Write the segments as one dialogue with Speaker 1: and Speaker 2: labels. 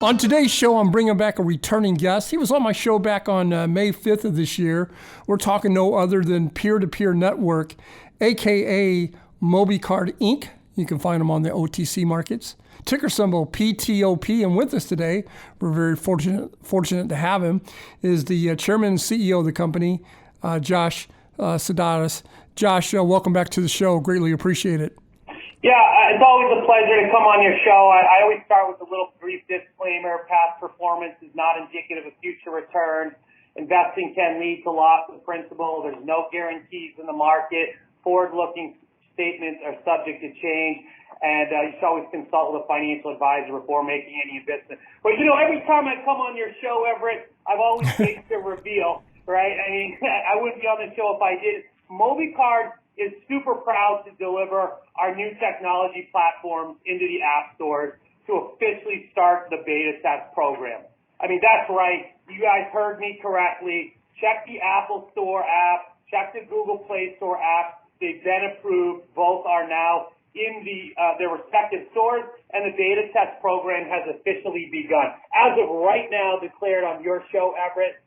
Speaker 1: On today's show, I'm bringing back a returning guest. He was on my show back on May 5th of this year. We're talking no other than Peer-to-Peer Network, a.k.a. MobiCard Inc. You can find them on the OTC markets. Ticker symbol PTOP. And with us today, we're very fortunate to have him, is the chairman and CEO of the company, Josh Sodaitis. Josh, welcome back to the show. Greatly appreciate it.
Speaker 2: Yeah, it's always a pleasure to come on your show. I always start with a little brief disclaimer. Past performance is not indicative of future returns. Investing can lead to loss of principal. There's no guarantees in the market. Forward-looking statements are subject to change. And you should always consult with a financial advisor before making any investment. But, every time I come on your show, Everett, I've always faced a reveal, right? I mean, I wouldn't be on the show if I did. MobiCard is super proud to deliver our new technology platforms into the app stores to officially start the beta test program. I mean, that's right. You guys heard me correctly. Check the Apple Store app. Check the Google Play Store app. They've been approved. Both are now in their respective stores, and the beta test program has officially begun. As of right now, declared on your show, Everett.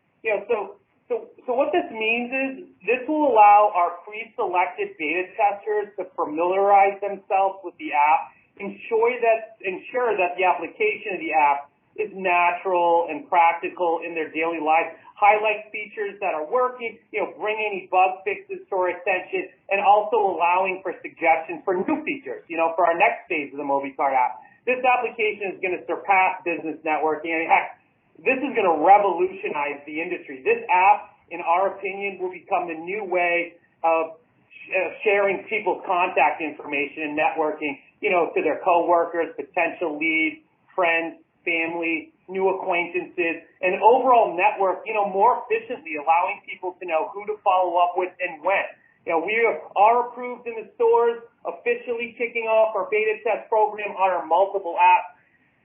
Speaker 2: So what this means is this will allow our pre-selected beta testers to familiarize themselves with the app, ensure that the application of the app is natural and practical in their daily life, highlight features that are working, bring any bug fixes to our attention, and also allowing for suggestions for new features, for our next phase of the MobiCard app. This application is going to surpass business networking. And heck, this is going to revolutionize the industry. This app, in our opinion, will become the new way of sharing people's contact information and networking, to their coworkers, potential leads, friends, family, new acquaintances, and overall network, more efficiently, allowing people to know who to follow up with and when. We are approved in the stores, officially kicking off our beta test program on our multiple apps.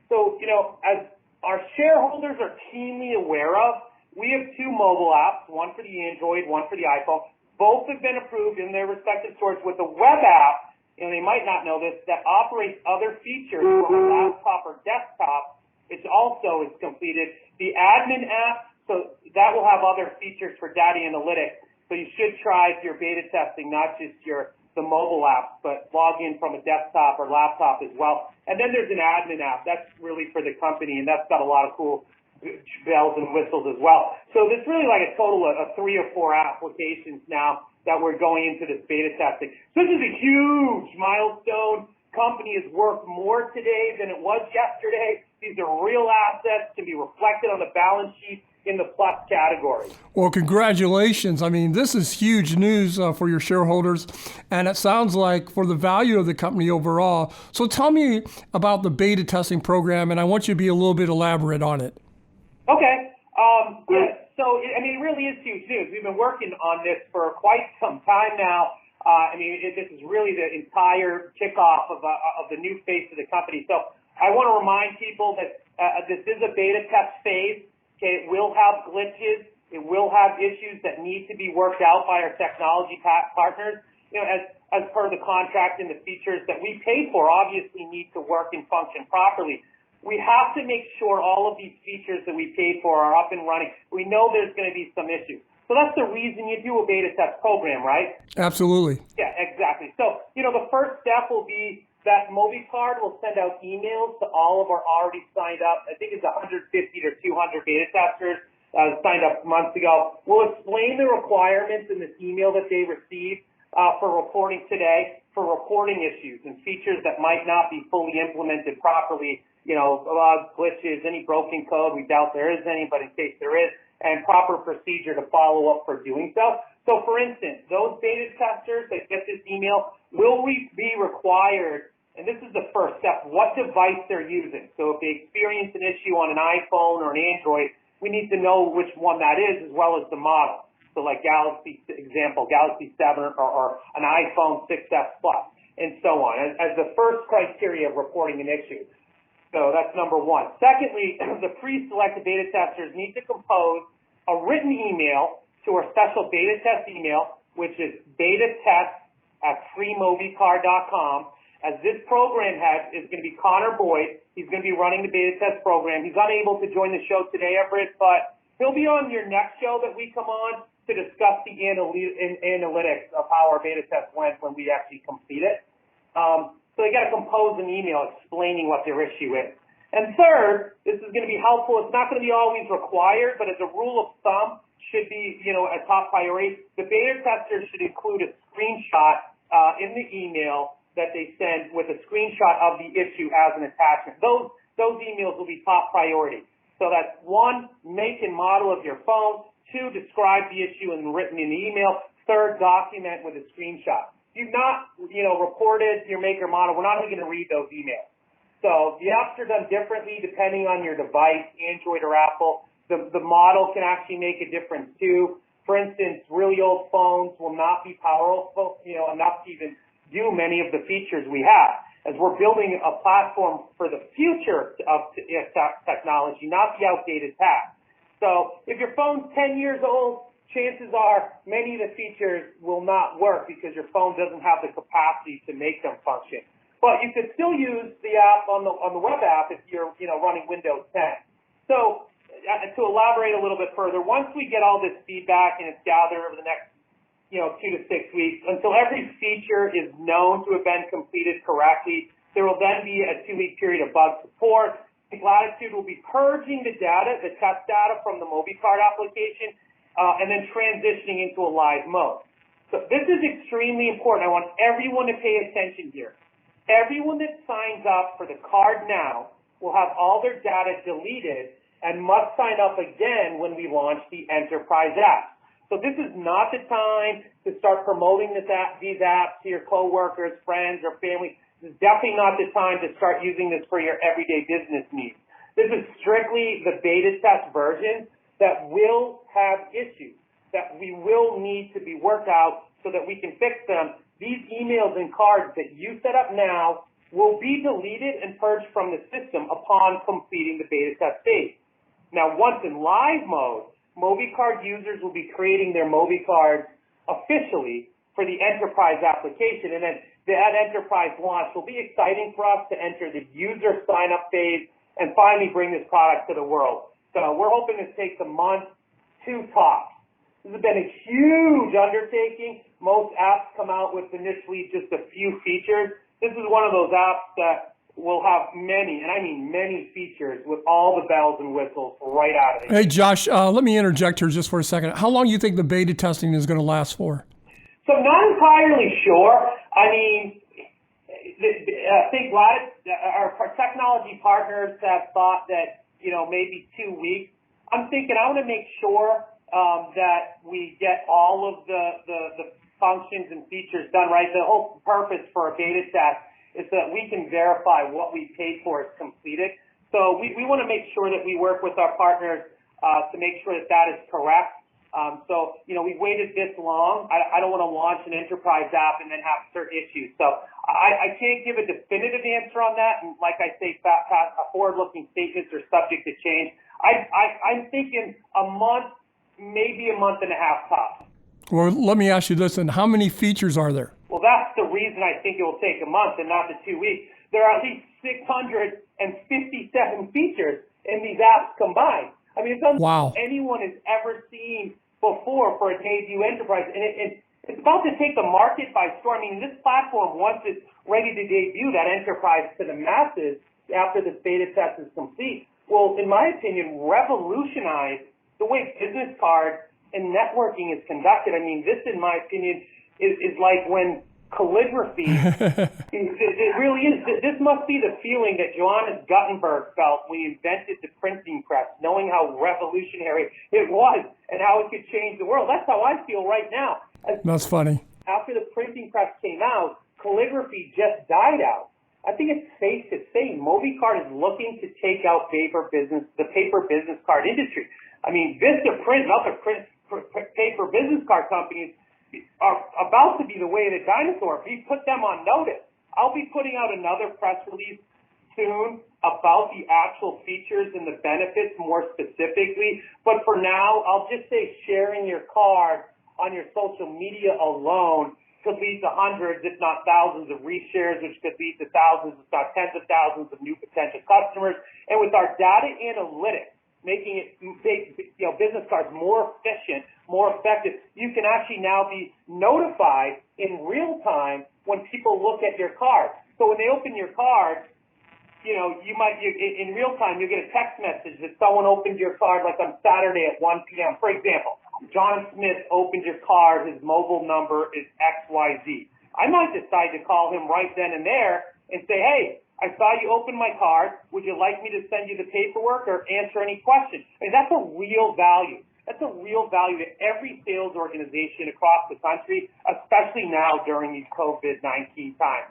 Speaker 2: So, as our shareholders are keenly aware of, we have two mobile apps, one for the Android, one for the iPhone. Both have been approved in their respective stores with a web app, and they might not know this, that operates other features from a laptop or desktop, which also is completed. The admin app, so that will have other features for data analytics. So you should try if you're beta testing, not just the mobile apps, but log in from a desktop or laptop as well. And then there's an admin app. That's really for the company, and that's got a lot of cool bells and whistles as well. So there's really like a total of 3 or 4 applications now that we're going into this beta testing. So this is a huge milestone. Company is worth more today than it was yesterday. These are real assets to be reflected on the balance sheet in the plus category.
Speaker 1: Well, congratulations. I mean, this is huge news for your shareholders, and it sounds like for the value of the company overall. So tell me about the beta testing program, and I want you to be a little bit elaborate on it.
Speaker 2: Okay. So, it really is huge news. We've been working on this for quite some time now. This is really the entire kickoff of the new face of the company. So I want to remind people that this is a beta test phase. Okay, it will have glitches. It will have issues that need to be worked out by our technology partners. As per the contract, and the features that we paid for obviously need to work and function properly. We have to make sure all of these features that we paid for are up and running. We know there's going to be some issues. So that's the reason you do a beta test program, right?
Speaker 1: Absolutely.
Speaker 2: Yeah, exactly. So, the first step will be that MobiCard will send out emails to all of our already signed up, I think it's 150 to 200 beta testers signed up months ago. We'll explain the requirements in this email that they received for reporting today, for reporting issues and features that might not be fully implemented properly, glitches, any broken code. We doubt there is any, but in case there is, and proper procedure to follow up for doing so. So, for instance, those beta testers that get this email will be required, and this is the first step, what device they're using. So if they experience an issue on an iPhone or an Android, we need to know which one that is as well as the model. So like Galaxy 7 or an iPhone 6S Plus and so on as the first criteria of reporting an issue. So that's number one. Secondly, the pre-selected beta testers need to compose a written email to our special beta test email, which is betatest@freemobicard.com. as this program head is going to be Connor Boyd. He's going to be running the beta test program. He's unable to join the show today, Everett, but he'll be on your next show that we come on to discuss the analytics of how our beta test went when we actually complete it. So they got to compose an email explaining what their issue is. And third, this is going to be helpful. It's not going to be always required, but as a rule of thumb, should be, a top priority. The beta testers should include a screenshot in the email that they send with a screenshot of the issue as an attachment. Those emails will be top priority. So that's 1, make and model of your phone. 2, describe the issue and written in the email. 3rd, document with a screenshot. If you've not, reported your make or model, we're not even going to read those emails. So the apps are done differently depending on your device, Android or Apple. The model can actually make a difference too. For instance, really old phones will not be powerful, enough to even do many of the features we have. As we're building a platform for the future of technology, not the outdated past. So if your phone's 10 years old, chances are many of the features will not work because your phone doesn't have the capacity to make them function. But you could still use the app on the web app if you're running Windows 10. So to elaborate a little bit further, once we get all this feedback and it's gathered over the next 2 to 6 weeks, until every feature is known to have been completed correctly, there will then be a 2-week period of bug support. Latitude will be purging the data, the test data from the MobiCard application, and then transitioning into a live mode. So this is extremely important. I want everyone to pay attention here. Everyone that signs up for the card now will have all their data deleted and must sign up again when we launch the enterprise app. So this is not the time to start promoting these apps to your coworkers, friends, or family. This is definitely not the time to start using this for your everyday business needs. This is strictly the beta test version that will have issues, that we will need to be worked out so that we can fix them. These emails and cards that you set up now will be deleted and purged from the system upon completing the beta test stage. Now, once in live mode, MobiCard users will be creating their MobiCards officially for the enterprise application, and then that enterprise launch will be exciting for us to enter the user sign-up phase and finally bring this product to the world. So we're hoping this takes a month, 2 tops. This has been a huge undertaking. Most apps come out with initially just a few features. This is one of those apps that will have many, and I mean many features with all the bells and whistles right out of it.
Speaker 1: Hey, Josh, let me interject here just for a second. How long do you think the beta testing is going to last for?
Speaker 2: So I'm not entirely sure. I mean, I think our technology partners have thought that, maybe 2 weeks. I'm thinking I want to make sure that we get all of the functions and features done right. The whole purpose for a beta test is that we can verify what we paid for is completed. So we want to make sure that we work with our partners to make sure that is correct. So we've waited this long. I don't want to launch an enterprise app and then have certain issues. So I can't give a definitive answer on that. And like I say, forward-looking statements are subject to change. I'm thinking a month, maybe a month and a half tops.
Speaker 1: Well, let me ask you this, and how many features are there?
Speaker 2: Well, that's the reason I think it will take a month and not the 2 weeks. There are at least 657 features in these apps combined. I mean, it's unlike anyone has ever seen before for a debut enterprise. And it's about to take the market by storm. I mean, this platform, once it's ready to debut that enterprise to the masses after this beta test is complete, will, in my opinion, revolutionize the way business cards and networking is conducted. I mean, this, in my opinion, is like when calligraphy, it really is. This must be the feeling that Johannes Gutenberg felt when he invented the printing press, knowing how revolutionary it was and how it could change the world. That's how I feel right now.
Speaker 1: That's funny.
Speaker 2: After the printing press came out, calligraphy just died out. I think it's safe to say MobiCard is looking to take out the paper business card industry. I mean, Vistaprint and other paper business card companies are about to be the way of the dinosaur. We put them on notice. I'll be putting out another press release soon about the actual features and the benefits more specifically. But for now, I'll just say sharing your card on your social media alone could lead to hundreds, if not thousands, of reshares, which could lead to thousands, if not tens of thousands, of new potential customers. And with our data analytics, making it business cards more efficient, more effective, you can actually now be notified in real time when people look at your card. So when they open your card, in real time, you get a text message that someone opened your card, like on Saturday at 1 p.m. For example, John Smith opened your card. His mobile number is XYZ. I might decide to call him right then and there and say, hey, I saw you open my card. Would you like me to send you the paperwork or answer any questions? I mean, that's a real value. That's a real value to every sales organization across the country, especially now during these COVID-19 times.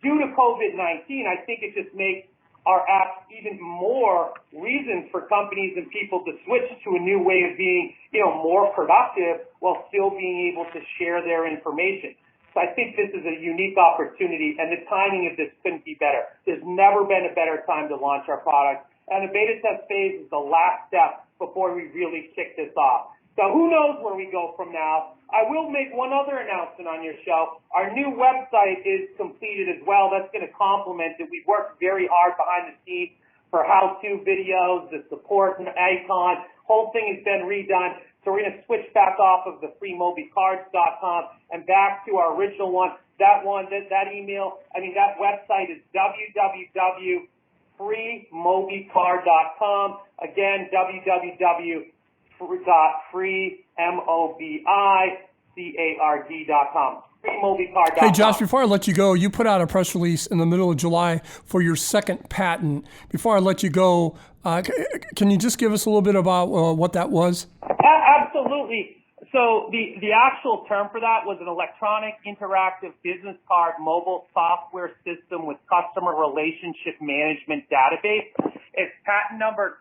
Speaker 2: Due to COVID-19, I think it just makes our apps even more reasons for companies and people to switch to a new way of being, more productive while still being able to share their information. So I think this is a unique opportunity, and the timing of this couldn't be better. There's never been a better time to launch our product, and the beta test phase is the last step before we really kick this off. So who knows where we go from now. I will make one other announcement on your show. Our new website is completed as well. That's going to complement it. We've worked very hard behind the scenes for how-to videos, the support and icon. Whole thing has been redone. So we're going to switch back off of the freemobicards.com and back to our original one. That website is www.freemobicard.com. Again, www.freemobicard.com. FreeMobiCard.com.
Speaker 1: Hey, Josh, before I let you go, you put out a press release in the middle of July for your second patent. Before I let you go, can you just give us a little bit about what that was?
Speaker 2: Absolutely. So the actual term for that was an electronic interactive business card mobile software system with customer relationship management database. It's patent number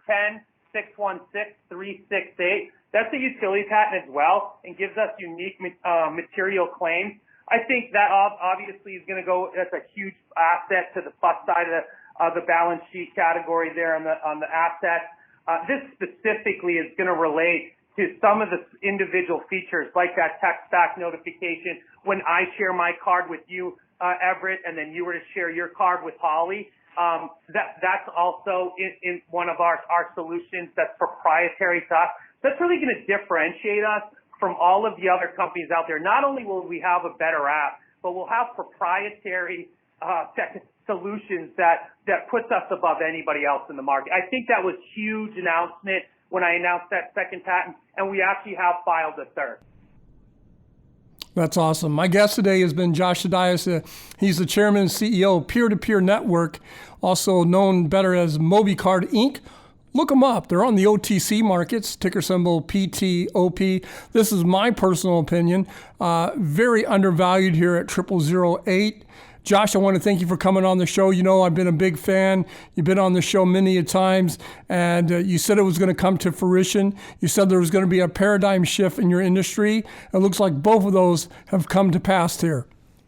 Speaker 2: 10616368. That's a utility patent as well and gives us unique material claims. I think that obviously is going to go, that's a huge asset to the plus side of the balance sheet category there on the assets. This specifically is going to relate to some of the individual features like that text back notification when I share my card with you, Everett, and then you were to share your card with Holly. That's also in one of our solutions that's proprietary to us. That's really going to differentiate us from all of the other companies out there. Not only will we have a better app, but we'll have proprietary solutions that puts us above anybody else in the market. I think that was a huge announcement when I announced that second patent, and we actually have filed a third.
Speaker 1: That's awesome. My guest today has been Josh Sodaitis. He's the chairman and CEO of Peer-to-Peer Network, also known better as MobiCard Inc. Look them up. They're on the OTC markets, ticker symbol PTOP. This is my personal opinion. Very undervalued here at 0008. Josh, I want to thank you for coming on the show. I've been a big fan. You've been on the show many a times, and you said it was going to come to fruition. You said there was going to be a paradigm shift in your industry. It looks like both of those have come to pass here.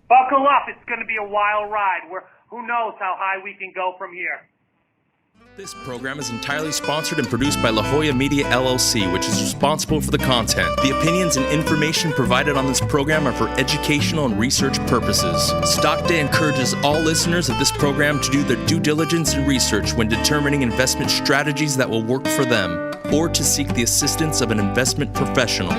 Speaker 2: Buckle up. It's going to be a wild ride. Who knows how high we can go from here.
Speaker 3: This program is entirely sponsored and produced by La Jolla Media LLC, which is responsible for the content. The opinions and information provided on this program are for educational and research purposes. Stock Day encourages all listeners of this program to do their due diligence and research when determining investment strategies that will work for them, or to seek the assistance of an investment professional.